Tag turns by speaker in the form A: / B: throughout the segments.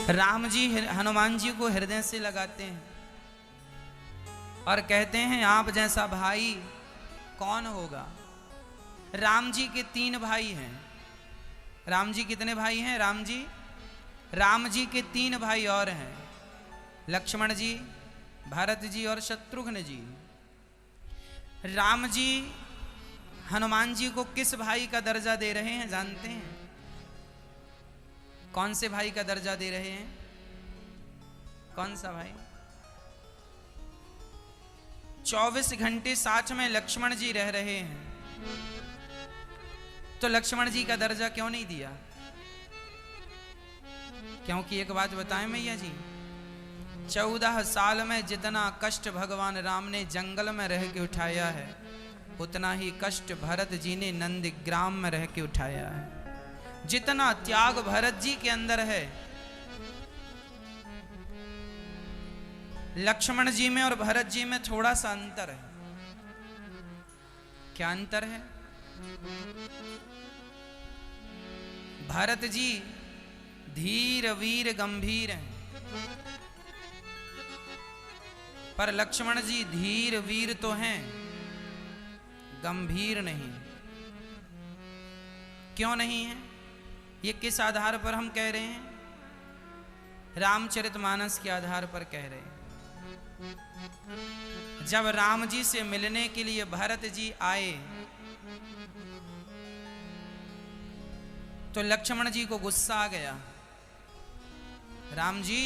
A: राम जी हनुमान जी को हृदय से लगाते हैं और कहते हैं आप जैसा भाई कौन होगा। राम जी के 3 भाई हैं। राम जी कितने भाई हैं? राम जी के 3 भाई और हैं, लक्ष्मण जी, भरत जी और शत्रुघ्न जी। राम जी हनुमान जी को किस भाई का दर्जा दे रहे हैं जानते हैं? कौन से भाई का दर्जा दे रहे हैं? कौन सा भाई? 24 घंटे साथ में लक्ष्मण जी रह रहे हैं, तो लक्ष्मण जी का दर्जा क्यों नहीं दिया? क्योंकि एक बात बताएं मैया जी, 14 साल में जितना कष्ट भगवान राम ने जंगल में रह के उठाया है, उतना ही कष्ट भरत जी ने नंदग्राम में रह के उठाया है। जितना त्याग भरत जी के अंदर है, लक्ष्मण जी में और भरत जी में थोड़ा सा अंतर है। क्या अंतर है? भरत जी धीर वीर गंभीर हैं, पर लक्ष्मण जी धीर वीर तो हैं, गंभीर नहीं। क्यों नहीं है? ये किस आधार पर हम कह रहे हैं? रामचरितमानस के आधार पर कह रहे हैं। जब राम जी से मिलने के लिए भरत जी आए, तो लक्ष्मण जी को गुस्सा आ गया। राम जी,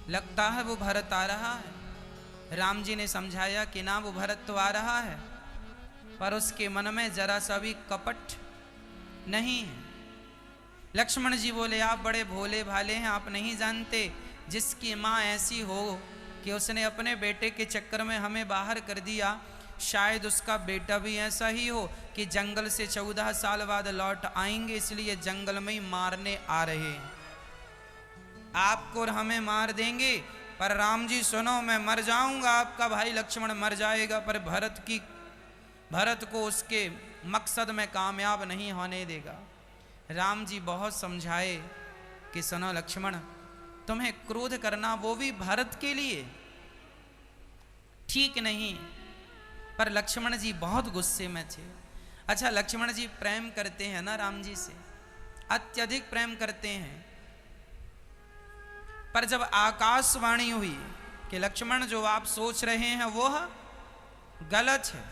A: लगता है वो भरत आ रहा है। राम जी ने समझाया कि ना, वो भरत तो आ रहा है, पर उसके मन में जरा सा भी कपट नहीं है। लक्ष्मण जी बोले, आप बड़े भोले भाले हैं, आप नहीं जानते जिसकी माँ ऐसी हो कि उसने अपने बेटे के चक्कर में हमें बाहर कर दिया, शायद उसका बेटा भी ऐसा ही हो कि जंगल से 14 साल बाद लौट आएंगे, इसलिए जंगल में ही मारने आ रहे हैं। आपको और हमें मार देंगे, पर राम जी सुनो, मैं मर जाऊंगा, आपका भाई लक्ष्मण मर जाएगा, पर भरत को उसके मकसद में कामयाब नहीं होने देगा। राम जी बहुत समझाए कि सुनो लक्ष्मण, तुम्हें क्रोध करना वो भी भरत के लिए ठीक नहीं, पर लक्ष्मण जी बहुत गुस्से में थे। अच्छा, लक्ष्मण जी प्रेम करते हैं ना राम जी से, अत्यधिक प्रेम करते हैं, पर जब आकाशवाणी हुई कि लक्ष्मण जो आप सोच रहे हैं वो गलत है,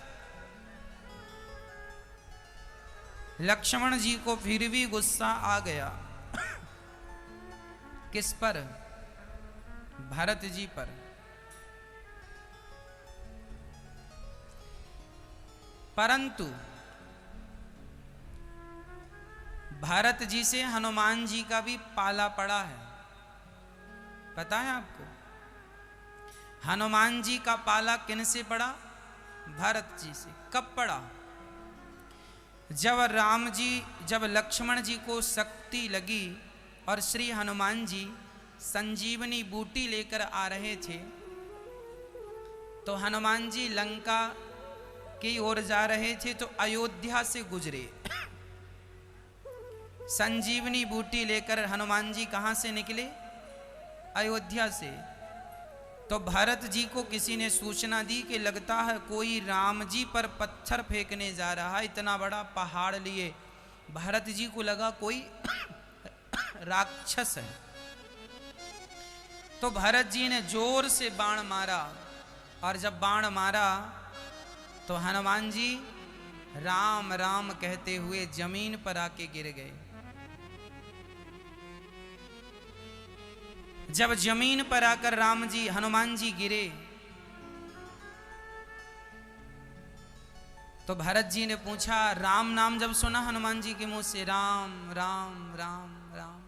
A: लक्ष्मण जी को फिर भी गुस्सा आ गया। किस पर? भरत जी पर। परंतु भरत जी से हनुमान जी का भी पाला पड़ा है। पता है आपको? हनुमान जी का पाला किन से पड़ा? भरत जी से। कब पड़ा? जब लक्ष्मण जी को शक्ति लगी और श्री हनुमान जी संजीवनी बूटी लेकर आ रहे थे, तो हनुमान जी लंका की ओर जा रहे थे, तो अयोध्या से गुजरे। संजीवनी बूटी लेकर हनुमान जी कहां से निकले? अयोध्या से। तो भरत जी को किसी ने सूचना दी कि लगता है कोई राम जी पर पत्थर फेंकने जा रहा है, इतना बड़ा पहाड़ लिए। भरत जी को लगा कोई राक्षस है, तो भरत जी ने जोर से बाण मारा, और जब बाण मारा तो हनुमान जी राम राम कहते हुए जमीन पर आके गिर गए। जब जमीन पर आकर हनुमान जी गिरे, तो भरत जी ने पूछा, राम नाम जब सुना हनुमान जी के मुंह से, राम राम राम राम,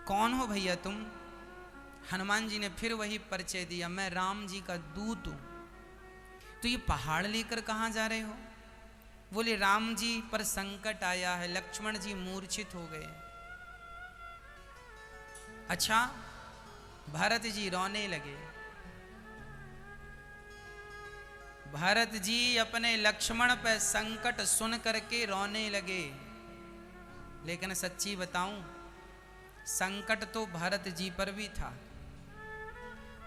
A: कौन हो भैया तुम? हनुमान जी ने फिर वही परिचय दिया, मैं राम जी का दूत हूं। तो ये पहाड़ लेकर कहां जा रहे हो? बोले राम जी पर संकट आया है, लक्ष्मण जी मूर्छित हो गए। अच्छा, भरत जी रोने लगे। भरत जी अपने लक्ष्मण पर संकट सुन करके रोने लगे। लेकिन सच्ची बताऊं, संकट तो भरत जी पर भी था,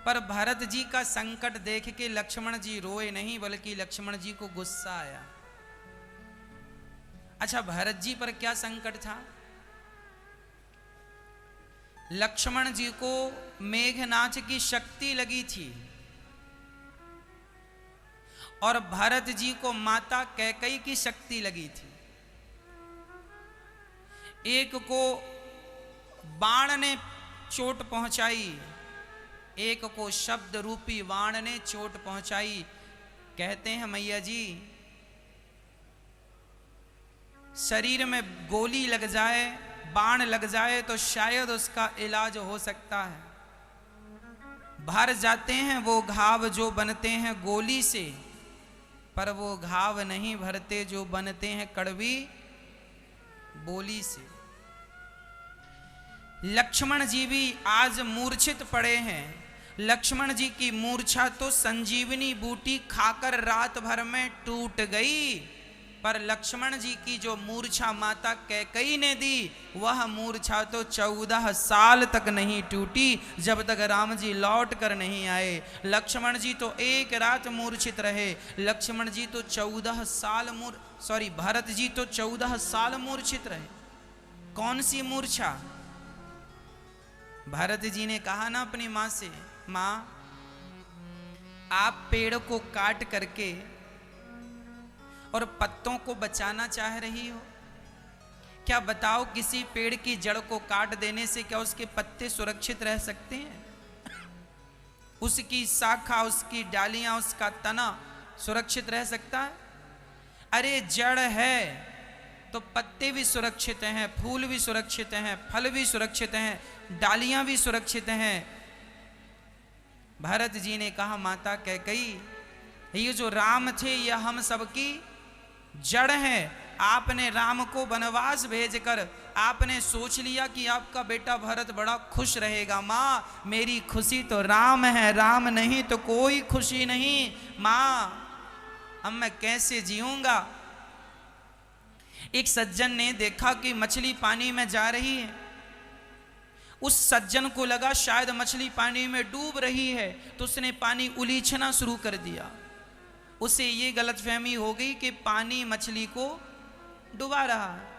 A: पर भरत जी का संकट देख के लक्ष्मण जी रोए नहीं, बल्कि लक्ष्मण जी को गुस्सा आया। अच्छा, भरत जी पर क्या संकट था? लक्ष्मण जी को मेघनाथ की शक्ति लगी थी और भरत जी को माता कैकेयी की शक्ति लगी थी। एक को बाण ने चोट पहुंचाई, एक को शब्द रूपी बाण ने चोट पहुंचाई। कहते हैं मैया जी, शरीर में गोली लग जाए, बाण लग जाए तो शायद उसका इलाज हो सकता है। भर जाते हैं वो घाव जो बनते हैं गोली से, पर वो घाव नहीं भरते जो बनते हैं कड़वी बोली से। लक्ष्मण जी भी आज मूर्छित पड़े हैं। लक्ष्मण जी की मूर्छा तो संजीवनी बूटी खाकर रात भर में टूट गई, पर लक्ष्मण जी की जो मूर्छा माता कैकेयी ने दी, वह मूर्छा तो 14 साल तक नहीं टूटी, जब तक राम जी लौट कर नहीं आए। लक्ष्मण जी तो एक रात मूर्छित रहे, लक्ष्मण जी तो 14 साल भरत जी तो 14 साल मूर्छित रहे। कौन सी मूर्छा? भरत जी ने कहा ना अपनी माँ से, माँ आप पेड़ को काट करके और पत्तों को बचाना चाह रही हो, क्या बताओ किसी पेड़ की जड़ को काट देने से क्या उसके पत्ते सुरक्षित रह सकते हैं? उसकी शाखा, उसकी डालियां, उसका तना सुरक्षित रह सकता है? अरे जड़ है तो पत्ते भी सुरक्षित हैं, फूल भी सुरक्षित हैं, फल भी सुरक्षित हैं, डालियां भी सुरक्षित हैं। भरत जी ने कहा, माता कैकेयी, ये जो राम थे ये हम सबकी जड़ है। आपने राम को वनवास भेजकर आपने सोच लिया कि आपका बेटा भरत बड़ा खुश रहेगा। माँ मेरी खुशी तो राम है, राम नहीं तो कोई खुशी नहीं। माँ अब मैं कैसे जीऊंगा? एक सज्जन ने देखा कि मछली पानी में जा रही है। उस सज्जन को लगा शायद मछली पानी में डूब रही है, तो उसने पानी उलीछना शुरू कर दिया। उसे ये गलतफहमी हो गई कि पानी मछली को डुबा रहा है।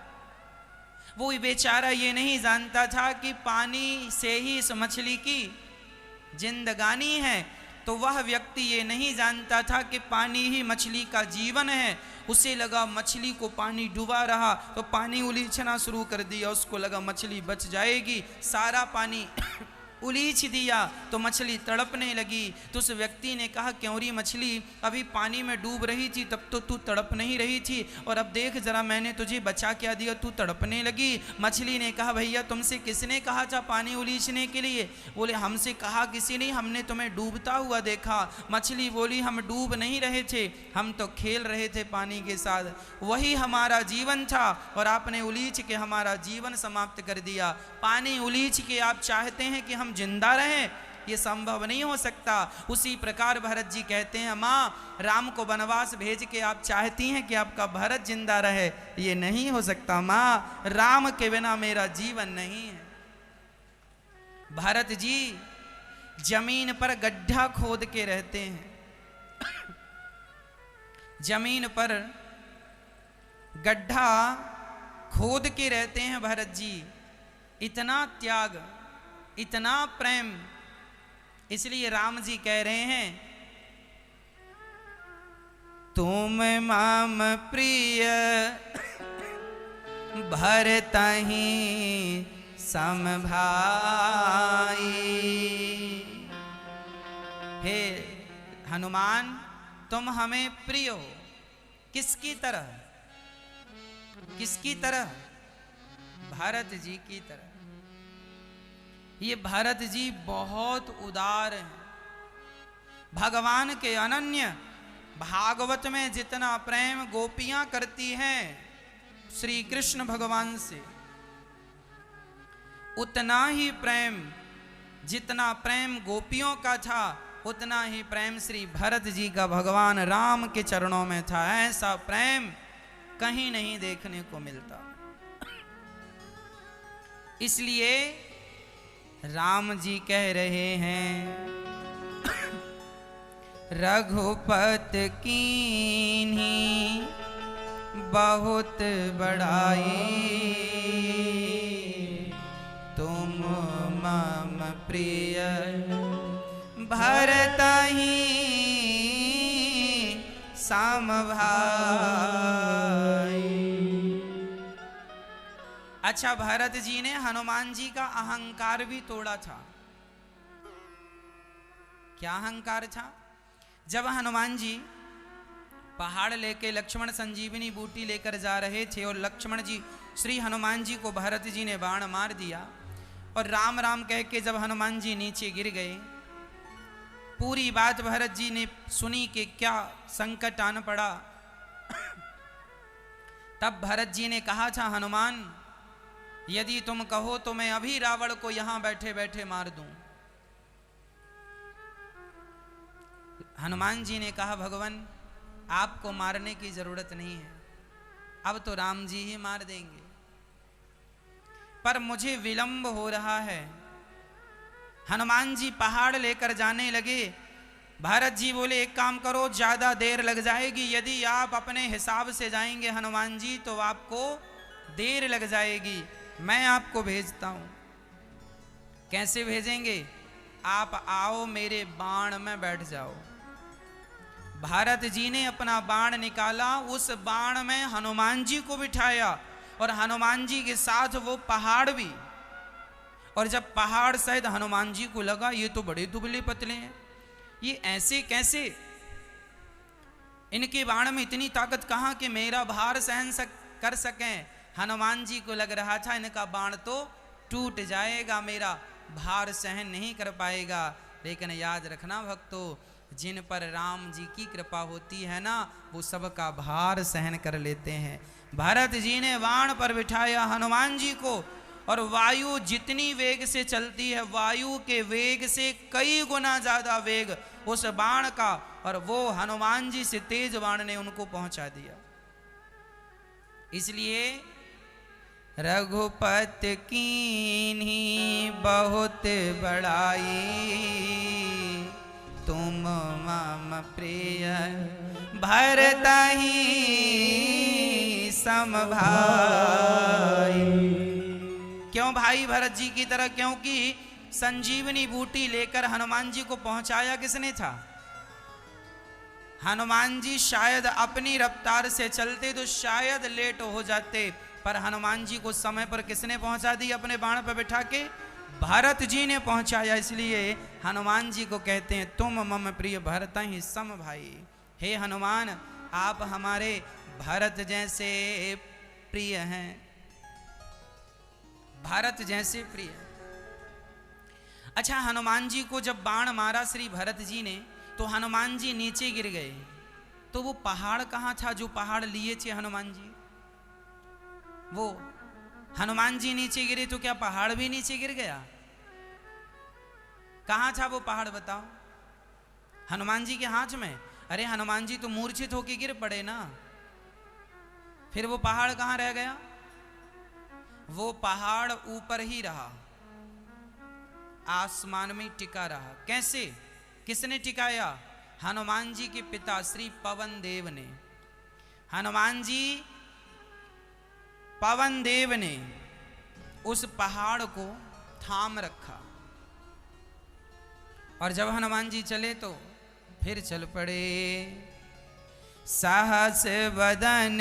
A: वो बेचारा ये नहीं जानता था कि पानी से ही इस मछली की जिंदगानी है। तो वह व्यक्ति ये नहीं जानता था कि पानी ही मछली का जीवन है। उसे लगा मछली को पानी डुबा रहा तो पानी उलीछना शुरू कर दिया। उसको लगा मछली बच जाएगी, सारा पानी उलीछ दिया तो मछली तड़पने लगी। तो उस व्यक्ति ने कहा, क्योंरी मछली अभी पानी में डूब रही थी तब तो तू तड़प नहीं रही थी, और अब देख जरा मैंने तुझे बचा क्या दिया, तू तड़पने लगी। मछली ने कहा, भैया तुमसे किसने कहा था पानी उलीछने के लिए? बोले, हमसे कहा किसी नहीं, हमने तुम्हें डूबता हुआ देखा। मछली बोली, हम डूब नहीं रहे थे, हम तो खेल रहे थे पानी के साथ, वही हमारा जीवन था और आपने उलीछ के हमारा जीवन समाप्त कर दिया। पानी उलीछ के आप चाहते हैं कि हम जिंदा रहें? ये संभव नहीं हो सकता। उसी प्रकार भरत जी कहते हैं, माँ राम को वनवास भेज के आप चाहती हैं कि आपका भरत जिंदा रहे, ये नहीं हो सकता। माँ राम के बिना मेरा जीवन नहीं है। भरत जी जमीन पर गड्ढा खोद के रहते हैं। जमीन पर गड्ढा खोद के रहते हैं भरत जी। इतना त्याग, इतना प्रेम, इसलिए राम जी कह रहे हैं, तुम माम प्रिय भरतहि सम भाई। हे हनुमान, तुम हमें प्रिय हो। किसकी तरह? किसकी तरह? भरत जी की तरह। ये भरत जी बहुत उदार हैं, भगवान के अनन्य। भागवत में जितना प्रेम गोपियां करती हैं श्री कृष्ण भगवान से, उतना ही प्रेम, जितना प्रेम गोपियों का था उतना ही प्रेम श्री भरत जी का भगवान राम के चरणों में था। ऐसा प्रेम कहीं नहीं देखने को मिलता। इसलिए राम जी कह रहे हैं रघुपत कीन्ही बहुत बड़ाई, तुम मम प्रिय भरत ही सम भाई। अच्छा, भरत जी ने हनुमान जी का अहंकार भी तोड़ा था। क्या अहंकार था? जब हनुमान जी पहाड़ लेके लक्ष्मण संजीवनी बूटी लेकर जा रहे थे और लक्ष्मण जी श्री हनुमान जी को भरत जी ने बाण मार दिया और राम राम कह के जब हनुमान जी नीचे गिर गए, पूरी बात भरत जी ने सुनी कि क्या संकट आन पड़ा। तब भरत जी ने कहा था, हनुमान यदि तुम कहो तो मैं अभी रावण को यहां बैठे बैठे मार दूं। हनुमान जी ने कहा, भगवान आपको मारने की जरूरत नहीं है, अब तो राम जी ही मार देंगे, पर मुझे विलंब हो रहा है। हनुमान जी पहाड़ लेकर जाने लगे। भरत जी बोले, एक काम करो, ज्यादा देर लग जाएगी, यदि आप अपने हिसाब से जाएंगे हनुमान जी तो आपको देर लग जाएगी, मैं आपको भेजता हूं। कैसे भेजेंगे? आप आओ मेरे बाण में बैठ जाओ। भारत जी ने अपना बाण निकाला, उस बाण में हनुमान जी को बिठाया और हनुमान जी के साथ वो पहाड़ भी। और जब पहाड़ शायद हनुमान जी को लगा ये तो बड़े दुबले पतले हैं, ये ऐसे कैसे, इनके बाण में इतनी ताकत कहाँ कि मेरा भार सहन कर सकें। हनुमान जी को लग रहा था इनका बाण तो टूट जाएगा, मेरा भार सहन नहीं कर पाएगा। लेकिन याद रखना भक्तों, जिन पर राम जी की कृपा होती है ना, वो सबका भार सहन कर लेते हैं। भरत जी ने बाण पर बिठाया हनुमान जी को, और वायु जितनी वेग से चलती है, वायु के वेग से कई गुना ज्यादा वेग उस बाण का, और वो हनुमान जी से तेज बाण ने उनको पहुंचा दिया। इसलिए रघुपत कीन्ही बहुत बड़ाई, तुम मम प्रिय भरत ही सम भाई। क्यों भाई भरत जी की तरह? क्योंकि संजीवनी बूटी लेकर हनुमान जी को पहुंचाया किसने था? हनुमान जी शायद अपनी रफ्तार से चलते तो शायद लेट हो जाते, पर हनुमान जी को समय पर किसने पहुंचा दी? अपने बाण पर बिठा के भरत जी ने पहुंचाया। इसलिए हनुमान जी को कहते हैं, तुम मम प्रिय भरत ही सम भाई। हे हनुमान, आप हमारे भरत जैसे प्रिय हैं, भरत जैसे प्रिय। अच्छा, हनुमान जी को जब बाण मारा श्री भरत जी ने, तो हनुमान जी नीचे गिर गए। तो वो पहाड़ कहाँ था जो पहाड़ लिए थे हनुमान जी? वो हनुमान जी नीचे गिरे तो क्या पहाड़ भी नीचे गिर गया? कहाँ था वो पहाड़ बताओ? हनुमान जी के हाथ में। अरे हनुमान जी तो मूर्छित होके गिर पड़े ना, फिर वो पहाड़ कहाँ रह गया? वो पहाड़ ऊपर ही रहा, आसमान में टिका रहा। कैसे? किसने टिकाया? हनुमान जी के पिता श्री पवन देव ने। हनुमान जी पवन देव ने उस पहाड़ को थाम रखा, और जब हनुमान जी चले तो फिर चल पड़े। साहस बदन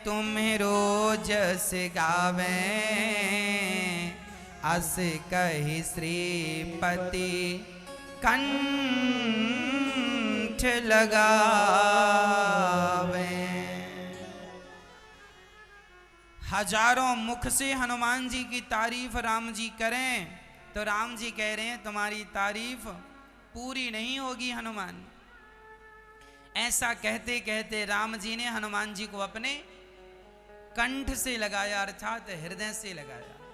A: तुम्हें रोज से गावे, अस कही श्रीपति कंठ लगावे। हजारों मुख से हनुमान जी की तारीफ राम जी करें तो राम जी कह रहे हैं तुम्हारी तारीफ पूरी नहीं होगी हनुमान। ऐसा कहते कहते राम जी ने हनुमान जी को अपने कंठ से लगाया, अर्थात हृदय से लगाया।